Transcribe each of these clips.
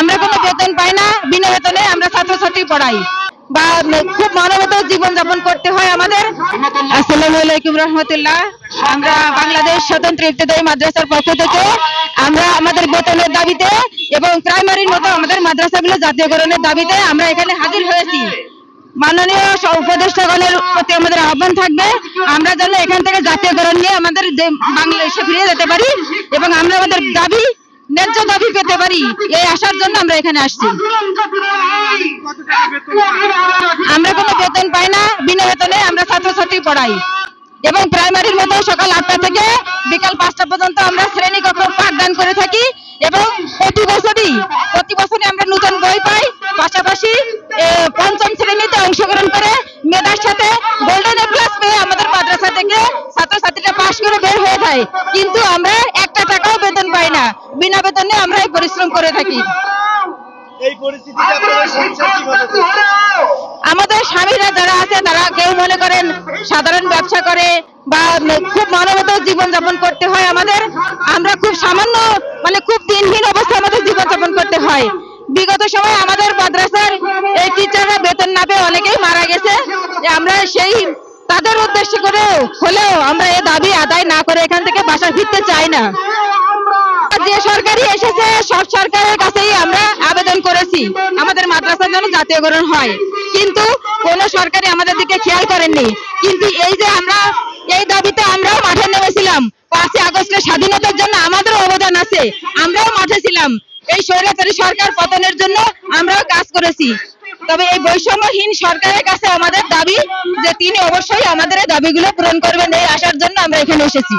আমরা কোনো বেতন পাই না, বিনা বেতনে আমরা ছাত্রছাত্রী পড়াই বা খুব মানবত জীবন যাপন করতে হয় আমাদের। আসসালামু আলাইকুম রহমতুল্লাহ। আমরা বাংলাদেশ স্বতন্ত্র ইবতেদায়ী মাদ্রাসার পক্ষ থেকে আমরা আমাদের বেতনের দাবিতে এবং প্রাইমারির মতো আমাদের মাদ্রাসাগুলো জাতীয়করণের দাবিতে আমরা এখানে হাজির হয়েছি। মাননীয় উপদেষ্টাগণের প্রতি আমাদের আহ্বান থাকবে আমরা যেন এখান থেকে জাতীয়করণ নিয়ে আমাদের বাংলাদেশে ফিরে যেতে পারি এবং আমরা আমাদের দাবি ন্যায্য দাবি পেতে পারি, এই আসার জন্য আমরা এখানে আসছি। আমরা কোনো বেতন পাই না, বিনা বেতনে আমরা ছাত্রছাত্রী পড়াই এবং প্রাইমারির মতো সকাল 8টা থেকে বিকাল 5টা পর্যন্ত আমরা শ্রেণীকক্ষ পাঠদান করে থাকি এবং প্রতি বছরই আমরা নতুন বই পাই। পাশাপাশি পঞ্চম শ্রেণীতে অংশগ্রহণ করে মেধার সাথে গোল্ডেন এ প্লাস পেয়ে আমাদের মাদ্রাসা থেকে ছাত্রছাত্রীরা পাশ করে বের হয়ে যায়, কিন্তু আমরা একটা টাকাও বেতন পাই না। বিনা বেতনে আমরা এই পরিশ্রম করে থাকি। আমাদের স্বামীরা যারা আছে তারা কেউ মনে করেন সাধারণ ব্যবসা করে বা খুব মানবত জীবন যাপন করতে হয় আমাদের। আমরা খুব সামান্য খুব দিনহীন অবস্থায় আমাদের জীবন যাপন করতে হয়। বিগত সময় আমাদের মাদ্রাসার এই টিচাররা বেতন না পেয়ে অনেকেই মারা গেছে। আমরা সেই তাদের উদ্দেশ্য করে হলেও আমরা এই দাবি আদায় না করে এখান থেকে বাসা ফিরতে চাই না। যে সরকারি এসেছে সব সরকারের কাছেই আমরা আবেদন করেছি আমাদের মাদ্রাসার জন্য জাতীয়করণ হয়, কিন্তু কোন সরকারি আমাদের দিকে খেয়াল করেননি। কিন্তু এই যে আমরা এই দাবিতে আমরাও মাঠে নেমেছিলাম, 5ই আগস্টের স্বাধীনতার জন্য আমাদেরও অবদান আছে, আমরাও মাঠে ছিলাম। এই স্বৈরাচারী সরকার পতনের জন্য আমরাও কাজ করেছি। তবে এই বৈষম্যহীন সরকারের কাছে আমাদের দাবি যে তিনি অবশ্যই আমাদের এই দাবিগুলো পূরণ করবেন, এই আসার জন্য আমরা এখানে এসেছি।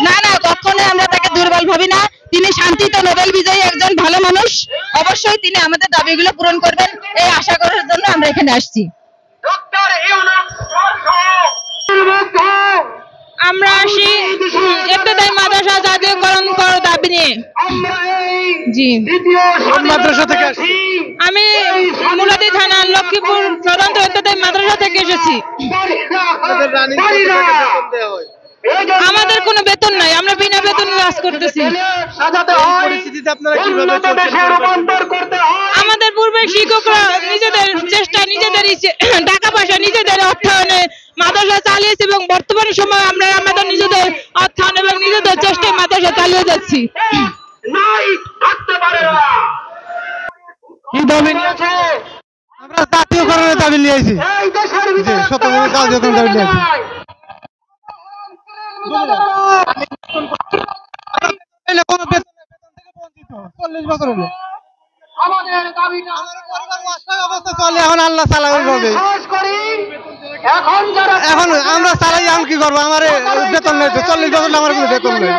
না না, কখনোই আমরা তাকে দুর্বল ভাবি না। তিনি শান্তিতে নোবেল বিজয়ী একজন ভালো মানুষ, অবশ্যই তিনি আমাদের দাবিগুলো পূরণ করবেন, এই আশা করার জন্য আমরা এখানে আসছি। আমরা আসি ইবতেদায়ী মাদ্রাসা জাতীয়করণ করার দাবি নিয়ে। জি, মাদ্রাসা থেকে আসছি। আমি মুলাদি থানা লক্ষ্মীপুর স্বতন্ত্র ইবতেদায়ী মাদ্রাসা থেকে এসেছি। আমাদের কোনো বেতন নাই, আমরা বিনা বেতনে কাজ করতেছি। আমাদের পূর্বে শিক্ষকরা নিজেদের চেষ্টা নিজেদের টাকা পয়সা নিজেদের অর্থায়নে মাদ্রাসা চালিয়েছে এবং বর্তমান সময় আমরা আমাদের নিজেদের অর্থায়ন এবং নিজেদের চেষ্টায় মাদ্রাসা চালিয়ে যাচ্ছি। আমরা জাতীয়করণের দাবি নিয়েছি, জাতীয়করণের দাবি নিয়েছি। 40 বছর হলো এখন আল্লাহ চালাবে ভাবে। এখন আমরা চালাই, আমি কি করবো? আমার বেতন নেই, 40 বছর আমার কোনো বেতন নেই।